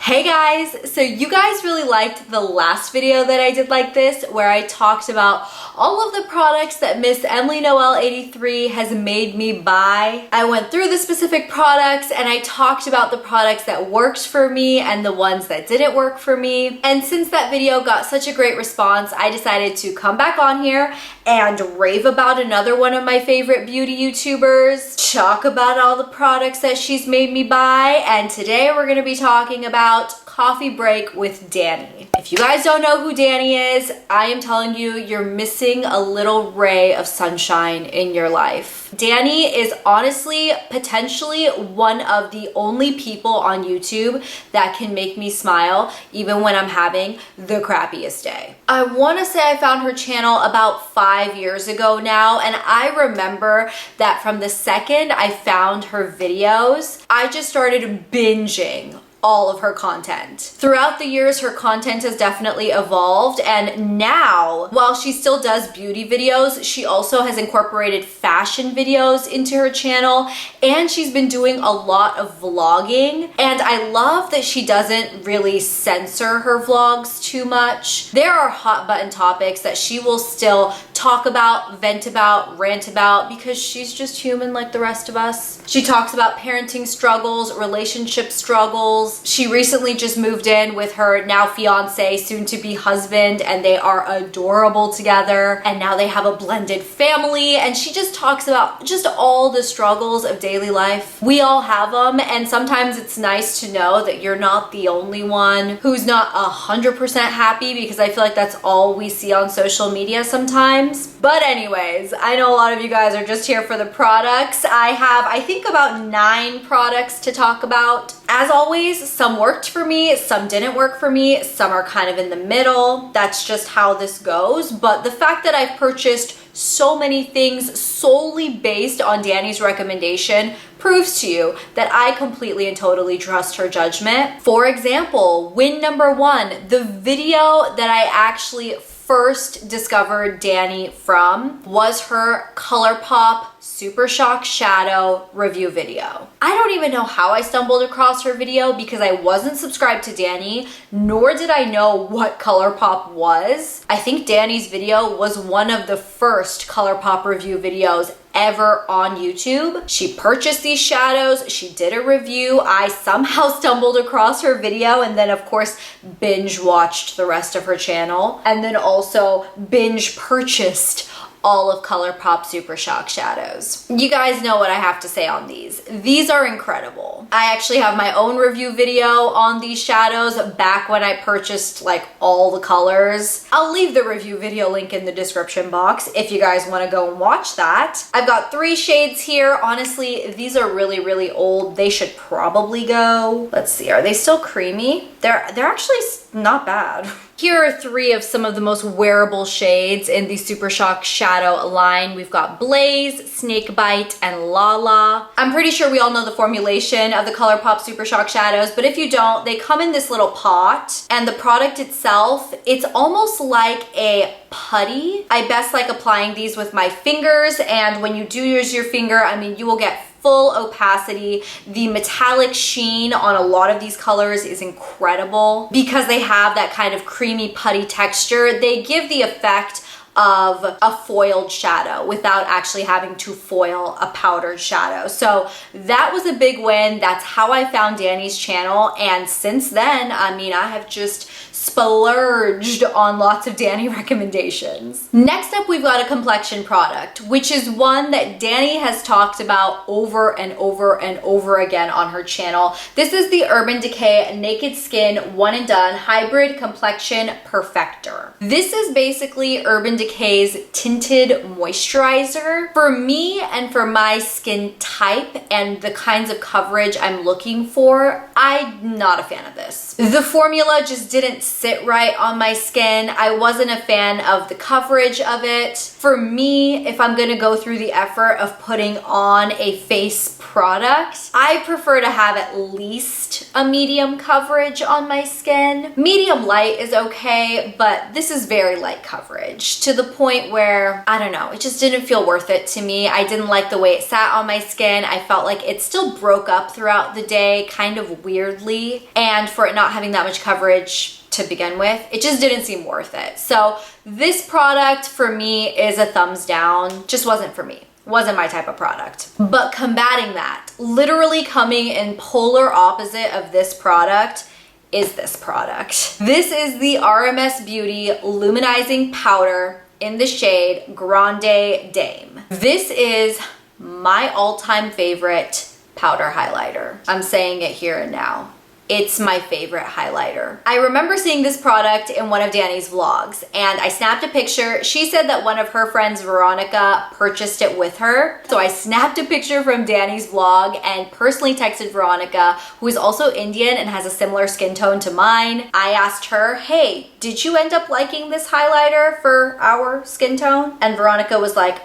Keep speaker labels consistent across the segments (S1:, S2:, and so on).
S1: Hey guys, so you guys really liked the last video that I did like this, where I talked about all of the products that Miss Emily Noel 83 has made me buy. I went through the specific products and I talked about the products that worked for me and the ones that didn't work for me. And since that video got such a great response, I decided to come back on here and rave about another one of my favorite beauty YouTubers, talk about all the products that she's made me buy, and today we're gonna be talking about Coffee Break with Dani. If you guys don't know who Dani is, I am telling you, you're missing a little ray of sunshine in your life. Dani is honestly, potentially one of the only people on YouTube that can make me smile even when I'm having the crappiest day. I want to say I found her channel about 5 years ago now, and I remember that from the second I found her videos, I just started binging all of her content. Throughout the years, her content has definitely evolved, and now, while she still does beauty videos, she also has incorporated fashion videos into her channel, and she's been doing a lot of vlogging, and I love that she doesn't really censor her vlogs too much. There are hot button topics that she will still talk about, vent about, rant about, because she's just human like the rest of us. She talks about parenting struggles, relationship struggles. She recently just moved in with her now fiance, soon to be husband, and they are adorable together, and now they have a blended family, and she just talks about just all the struggles of daily life. We all have them, and sometimes it's nice to know that you're not the only one who's not 100% happy, because I feel like that's all we see on social media sometimes. But anyways, I know a lot of you guys are just here for the products. I have, I think, about 9 products to talk about. As always, some worked for me, some didn't work for me, some are kind of in the middle. That's just how this goes. But the fact that I've purchased so many things solely based on Dani's recommendation proves to you that I completely and totally trust her judgment. For example, win number 1, the video that I actually first discovered Dani from was her ColourPop Super Shock Shadow review video. I don't even know how I stumbled across her video because I wasn't subscribed to Dani, nor did I know what ColourPop was. I think Dani's video was one of the first ColourPop review videos ever on YouTube. She purchased these shadows, she did a review, I somehow stumbled across her video, and then of course binge watched the rest of her channel, and then also binge purchased all of ColourPop Super Shock shadows. You guys know what I have to say on these. These are incredible. I actually have my own review video on these shadows back when I purchased like all the colors. I'll leave the review video link in the description box if you guys want to go and watch that. I've got 3 shades here. Honestly, these are really, really old. They should probably go. Let's see, are they still creamy? They're actually not bad. Here are 3 of some of the most wearable shades in the Super Shock Shadow line. We've got Blaze, Snakebite, and Lala. I'm pretty sure we all know the formulation of the ColourPop Super Shock Shadows, but if you don't, they come in this little pot, and the product itself, it's almost like a putty. I best like applying these with my fingers, and when you do use your finger, I mean, you will get full opacity. The metallic sheen on a lot of these colors is incredible because they have that kind of creamy putty texture. They give the effect of a foiled shadow without actually having to foil a powdered shadow. So that was a big win. That's how I found Dani's channel, and since then, I mean, I have just splurged on lots of Dani recommendations. Next up, we've got a complexion product, which is one that Dani has talked about over and over and over again on her channel. This is the Urban Decay Naked Skin One and Done Hybrid Complexion Perfector. This is basically Urban Decay's tinted moisturizer. For me and for my skin type and the kinds of coverage I'm looking for, I'm not a fan of this. The formula just didn't didn't sit right on my skin. I wasn't a fan of the coverage of it. For me, if I'm gonna go through the effort of putting on a face product, I prefer to have at least a medium coverage on my skin. Medium light is okay, but this is very light coverage to the point where, I don't know, it just didn't feel worth it to me. I didn't like the way it sat on my skin. I felt like it still broke up throughout the day, kind of weirdly. And for it not having that much coverage to begin with, it just didn't seem worth it. So this product for me is a thumbs down. Just wasn't for me. Wasn't my type of product. But combating that, literally coming in polar opposite of this product, is this product. This is the RMS Beauty Luminizing Powder in the shade Grande Dame. This is my all-time favorite powder highlighter. I'm saying it here and now. It's my favorite highlighter. I remember seeing this product in one of Dani's vlogs and I snapped a picture. She said that one of her friends, Veronica, purchased it with her. So I snapped a picture from Dani's vlog and personally texted Veronica, who is also Indian and has a similar skin tone to mine. I asked her, hey, did you end up liking this highlighter for our skin tone? And Veronica was like,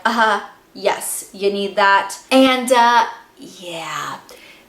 S1: yes, you need that. And yeah.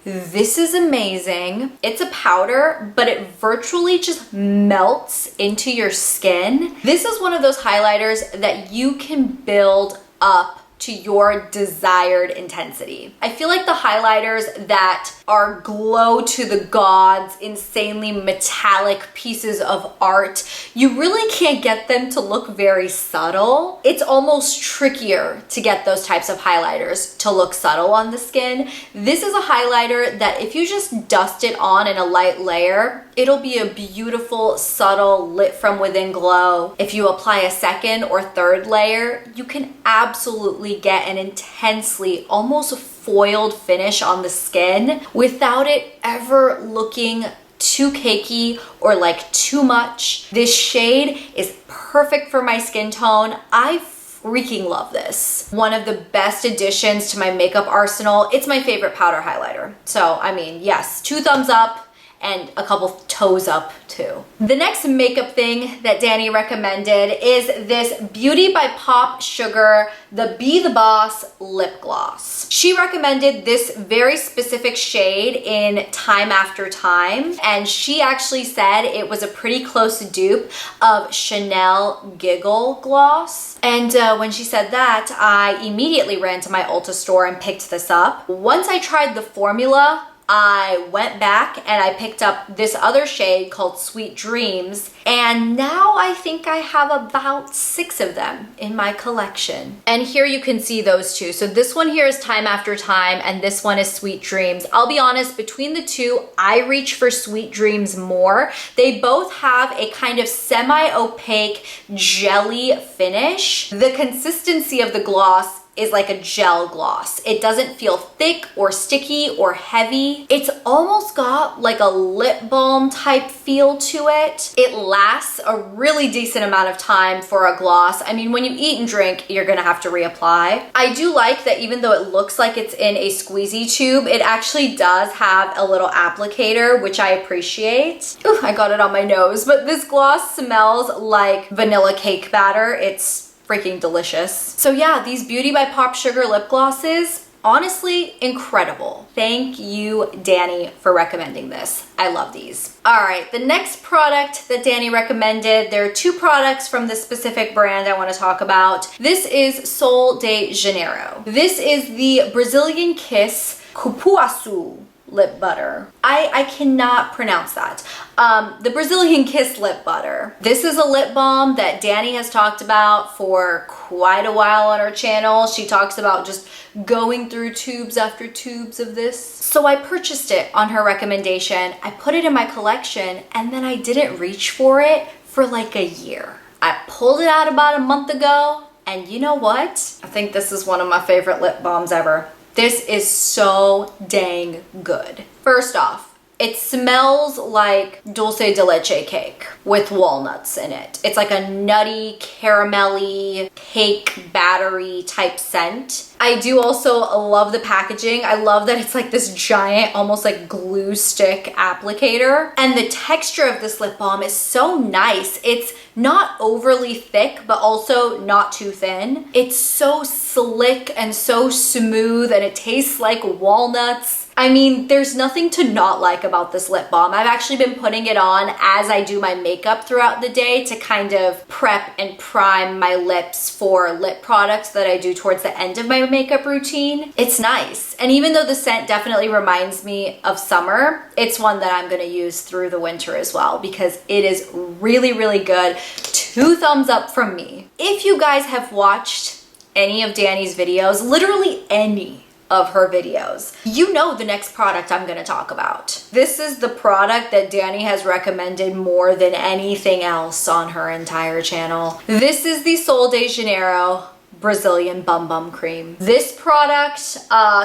S1: This is amazing. It's a powder, but it virtually just melts into your skin. This is one of those highlighters that you can build up to your desired intensity. I feel like the highlighters that are glow to the gods, insanely metallic pieces of art, you really can't get them to look very subtle. It's almost trickier to get those types of highlighters to look subtle on the skin. This is a highlighter that if you just dust it on in a light layer, it'll be a beautiful, subtle, lit from within glow. If you apply a second or third layer, you can absolutely get an intensely, almost foiled finish on the skin without it ever looking too cakey or like too much. This shade is perfect for my skin tone. I freaking love this. One of the best additions to my makeup arsenal. It's my favorite powder highlighter. So, I mean, yes, 2 thumbs up and a couple toes up too. The next makeup thing that Dani recommended is this Beauty by PopSugar, the Be The Boss lip gloss. She recommended this very specific shade in Time After Time, and she actually said it was a pretty close dupe of Chanel Giggle gloss. And when she said that, I immediately ran to my Ulta store and picked this up. Once I tried the formula, I went back and I picked up this other shade called Sweet Dreams, and now I think I have about 6 of them in my collection. And here you can see those two. So this one here is Time After Time and this one is Sweet Dreams. I'll be honest, between the two, I reach for Sweet Dreams more. They both have a kind of semi-opaque jelly finish. The consistency of the gloss is like a gel gloss. It doesn't feel thick or sticky or heavy. It's almost got like a lip balm type feel to it. It lasts a really decent amount of time for a gloss. I mean, when you eat and drink, you're gonna have to reapply. I do like that even though it looks like it's in a squeezy tube, it actually does have a little applicator, which I appreciate. Ooh, I got it on my nose, but this gloss smells like vanilla cake batter. It's freaking delicious. So yeah, these Beauty by PopSugar lip glosses, honestly incredible. Thank you, Dani, for recommending this. I love these. All right, the next product that Dani recommended, there are 2 products from this specific brand I want to talk about. This is Sol de Janeiro. This is the Brazilian Kiss Cupuaçu lip butter. I cannot pronounce that. The Brazilian Kiss lip butter. This is a lip balm that Dani has talked about for quite a while on her channel. She talks about just going through tubes after tubes of this. So I purchased it on her recommendation. I put it in my collection and then I didn't reach for it for like a year. I pulled it out about a month ago and you know what? I think this is one of my favorite lip balms ever. This is so dang good. First off, It smells like dulce de leche cake with walnuts in it. It's like a nutty, caramelly, cake battery type scent. I do also love the packaging. I love that it's like this giant, almost like glue stick applicator. And the texture of this lip balm is so nice. It's not overly thick, but also not too thin. It's so slick and so smooth, and it tastes like walnuts. I mean, there's nothing to not like about this lip balm. I've actually been putting it on as I do my makeup throughout the day to kind of prep and prime my lips for lip products that I do towards the end of my makeup routine. It's nice. And even though the scent definitely reminds me of summer, it's one that I'm gonna use through the winter as well because it is really, really good. 2 thumbs up from me. If you guys have watched any of Dani's videos, literally any of her videos, you know the next product I'm going to talk about. This is the product that Dani has recommended more than anything else on her entire channel. This is the Sol de Janeiro Brazilian Bum Bum Cream. This product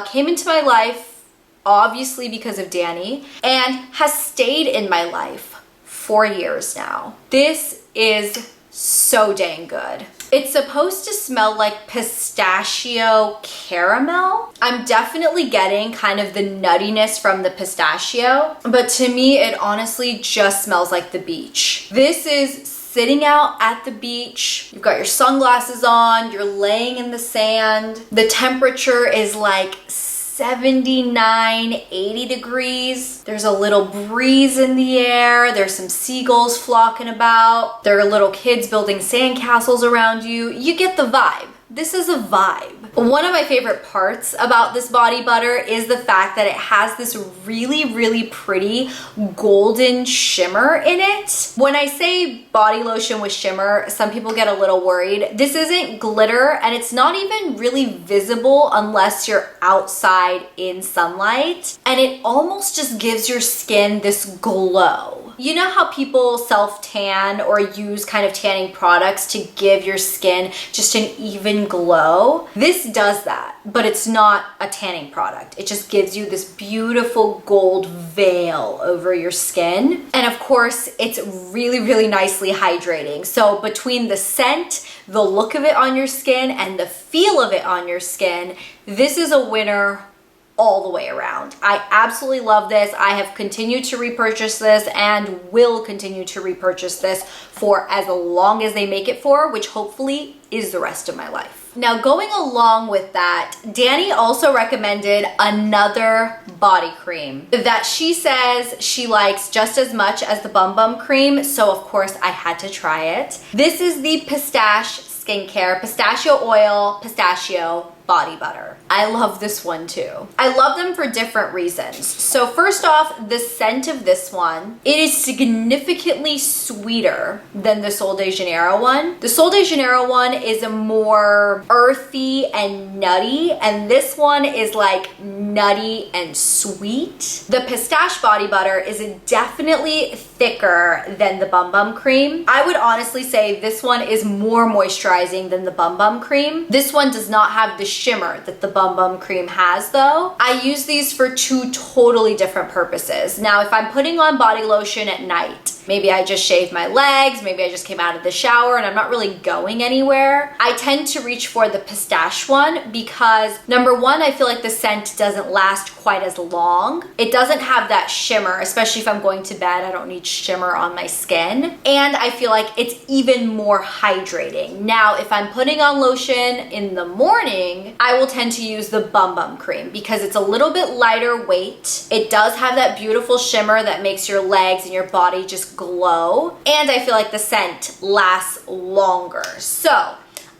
S1: came into my life obviously because of Dani and has stayed in my life for years now. This is so dang good. It's supposed to smell like pistachio caramel. I'm definitely getting kind of the nuttiness from the pistachio, but to me, it honestly just smells like the beach. This is sitting out at the beach. You've got your sunglasses on, you're laying in the sand. The temperature is like 79, 80 degrees. There's a little breeze in the air. There's some seagulls flocking about. There are little kids building sandcastles around you. You get the vibe. This is a vibe. One of my favorite parts about this body butter is the fact that it has this really, really pretty golden shimmer in it. When I say body lotion with shimmer, some people get a little worried. This isn't glitter, and it's not even really visible unless you're outside in sunlight. And it almost just gives your skin this glow. You know how people self-tan or use kind of tanning products to give your skin just an even glow? This does that, but it's not a tanning product. It just gives you this beautiful gold veil over your skin. And of course, it's really, really nicely hydrating. So between the scent, the look of it on your skin, and the feel of it on your skin, this is a winner all the way around. I absolutely love this. I have continued to repurchase this and will continue to repurchase this for as long as they make it for, which hopefully is the rest of my life. Now, going along with that, Dani also recommended another body cream that she says she likes just as much as the Bum Bum cream, so of course I had to try it. This is the Pistache Skincare Pistachio Oil Pistachio Body Butter. I love this one too. I love them for different reasons. So first off, the scent of this one, it is significantly sweeter than the Sol de Janeiro one. The Sol de Janeiro one is a more earthy and nutty, and this one is like nutty and sweet. The Pistache Body Butter is definitely thicker than the Bum Bum cream. I would honestly say this one is more moisturizing than the Bum Bum cream. This one does not have the shimmer that the Bum Bum cream has though. I use these for 2 totally different purposes. Now, if I'm putting on body lotion at night, maybe I just shaved my legs, maybe I just came out of the shower and I'm not really going anywhere, I tend to reach for the Pistache one because number one, I feel like the scent doesn't last quite as long. It doesn't have that shimmer, especially if I'm going to bed, I don't need shimmer on my skin. And I feel like it's even more hydrating. Now, if I'm putting on lotion in the morning, I will tend to use the Bum Bum cream because it's a little bit lighter weight. It does have that beautiful shimmer that makes your legs and your body just glow. And I feel like the scent lasts longer. So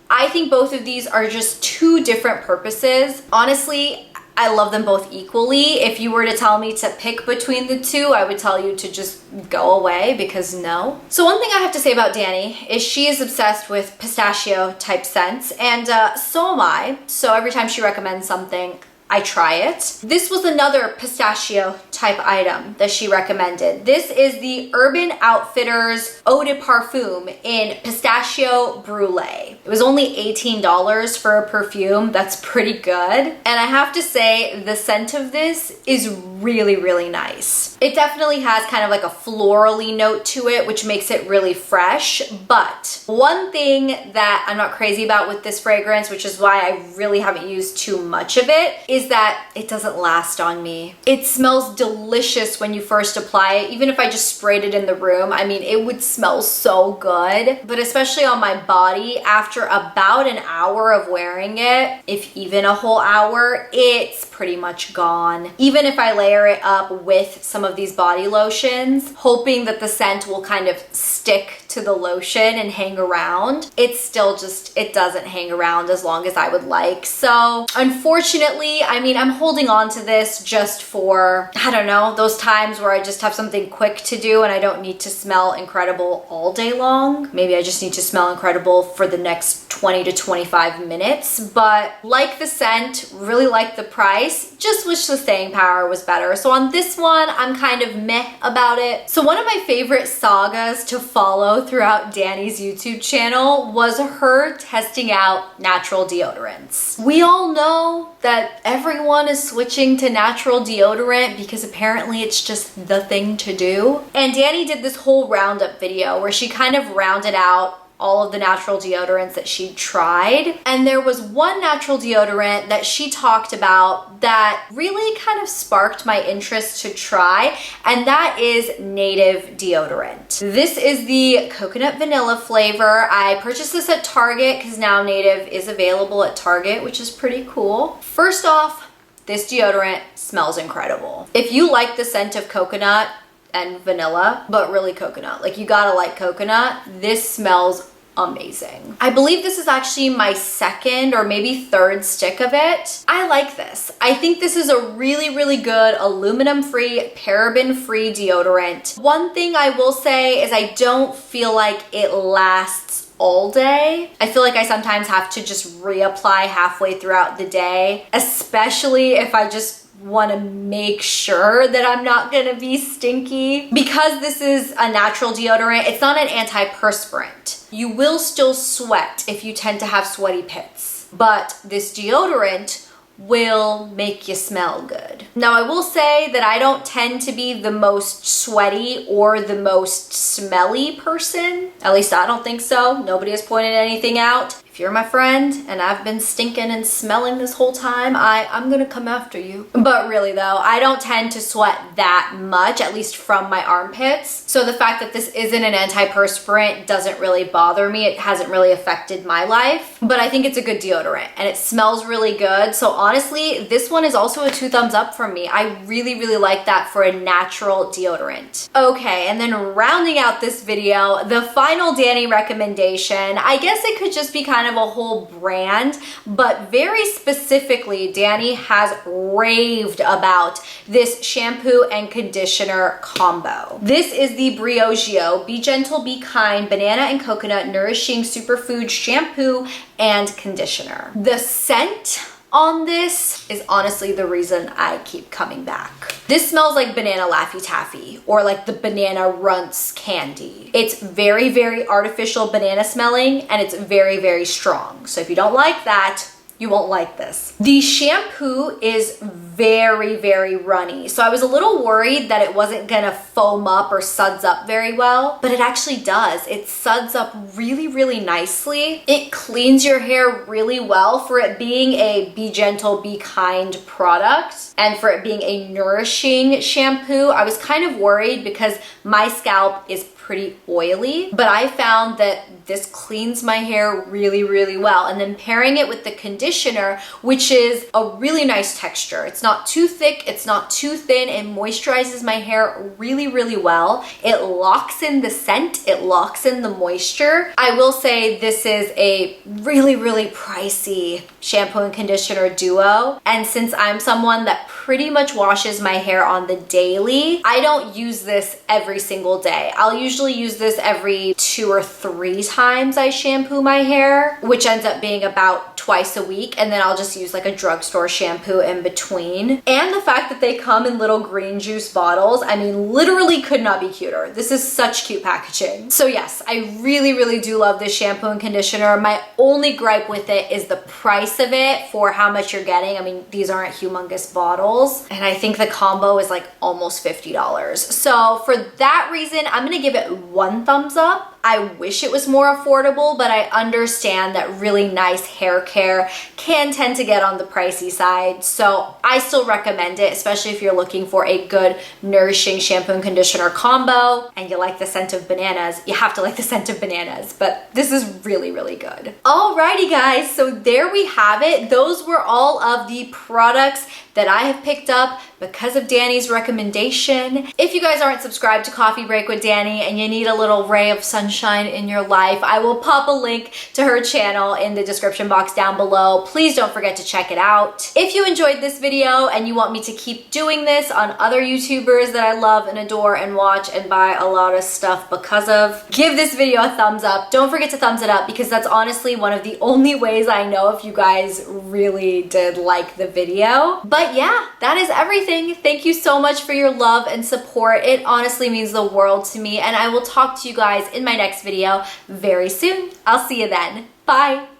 S1: I think both of these are just 2 different purposes. Honestly, I love them both equally. If you were to tell me to pick between the 2, I would tell you to just go away because no. So one thing I have to say about Dani is she is obsessed with pistachio type scents, and so am I. So every time she recommends something, I try it. This was another pistachio type item that she recommended. This is the Urban Outfitters Eau de Parfum in Pistachio Brûlée. It was only $18 for a perfume. That's pretty good. And I have to say, the scent of this is really, really nice. It definitely has kind of like a florally note to it, which makes it really fresh. But one thing that I'm not crazy about with this fragrance, which is why I really haven't used too much of it, is that it doesn't last on me. It smells delicious when you first apply it. Even if I just sprayed it in the room, I mean, it would smell so good. But especially on my body, after about an hour of wearing it, if even a whole hour, it's pretty much gone. Even if I layer it up with some of these body lotions, hoping that the scent will kind of stick to the lotion and hang around, it's still just, it doesn't hang around as long as I would like. So unfortunately, I mean, I'm holding on to this just for, I don't know, those times where I just have something quick to do and I don't need to smell incredible all day long. Maybe I just need to smell incredible for the next 20 to 25 minutes. But like the scent, really like the price, just wish the staying power was better. So on this one, I'm kind of meh about it. So one of my favorite sagas to follow throughout Dani's YouTube channel was her testing out natural deodorants. We all know that everyone is switching to natural deodorant because apparently it's just the thing to do. And Dani did this whole roundup video where she kind of rounded out all of the natural deodorants that she tried. And there was one natural deodorant that she talked about that really kind of sparked my interest to try, and that is Native deodorant. This is the coconut vanilla flavor. I purchased this at Target because now Native is available at Target, which is pretty cool. First off, this deodorant smells incredible. If you like the scent of coconut and vanilla, but really coconut, like you gotta like coconut, this smells amazing. I believe this is actually my second or maybe third stick of it. I like this. I think this is a really, really good aluminum-free, paraben-free deodorant. One thing I will say is I don't feel like it lasts all day. I feel like I sometimes have to just reapply halfway throughout the day, especially if I just want to make sure that I'm not gonna be stinky. Because this is a natural deodorant, it's not an antiperspirant. You will still sweat if you tend to have sweaty pits, but this deodorant will make you smell good. Now I will say that I don't tend to be the most sweaty or the most smelly person. At least I don't think so. Nobody has pointed anything out. If you're my friend and I've been stinking and smelling this whole time, I'm gonna come after you. But really though, I don't tend to sweat that much, at least from my armpits. So the fact that this isn't an antiperspirant doesn't really bother me. It hasn't really affected my life, but I think it's a good deodorant and it smells really good. So honestly, this one is also a 2 thumbs up from me. I really, really like that for a natural deodorant. Okay, and then rounding out this video, the final Dani recommendation, I guess it could just be kind of a whole brand, but very specifically, Dani has raved about this shampoo and conditioner combo. This is the Briogeo Be Gentle, Be Kind Banana and Coconut Nourishing Superfood Shampoo and Conditioner. The scent on this is honestly the reason I keep coming back. This smells like banana Laffy Taffy or like the banana runts candy. It's very, very artificial banana smelling and it's very, very strong. So if you don't like that, you won't like this. The shampoo is very, very runny. So I was a little worried that it wasn't gonna foam up or suds up very well, but it actually does. It suds up really, really nicely. It cleans your hair really well for it being a Be Gentle, Be Kind product and for it being a nourishing shampoo. I was kind of worried because my scalp is pretty oily, but I found that this cleans my hair really, really well. And then pairing it with the conditioner, which is a really nice texture. It's not too thick, it's not too thin. It moisturizes my hair really, really well. It locks in the scent, it locks in the moisture. I will say this is a really, really pricey shampoo and conditioner duo. And since I'm someone that pretty much washes my hair on the daily. I don't use this every single day. I'll usually use this every 2 or 3 times I shampoo my hair, which ends up being about twice a week, and then I'll just use like a drugstore shampoo in between. And the fact that they come in little green juice bottles, I mean, literally could not be cuter. This is such cute packaging. So yes, I really do love this shampoo and conditioner. My only gripe with it is the price of it for how much you're getting. I mean, these aren't humongous bottles, and I think the combo is like almost $50. So for that reason, I'm gonna give it 1 thumbs up. I wish it was more affordable, but I understand that really nice hair care can tend to get on the pricey side. So I still recommend it, especially if you're looking for a good nourishing shampoo and conditioner combo and you like the scent of bananas. You have to like the scent of bananas, but this is really good. Alrighty guys, so there we have it. Those were all of the products that I have picked up because of Dani's recommendation. If you guys aren't subscribed to Coffee Break with Dani and you need a little ray of sunshine in your life, I will pop a link to her channel in the description box down below. Please don't forget to check it out. If you enjoyed this video and you want me to keep doing this on other YouTubers that I love and adore and watch and buy a lot of stuff because of, give this video a thumbs up. Don't forget to thumbs it up because that's honestly one of the only ways I know if you guys really did like the video. But yeah, that is everything. Thank you so much for your love and support. It honestly means the world to me, and I will talk to you guys in my next video very soon. I'll see you then. Bye.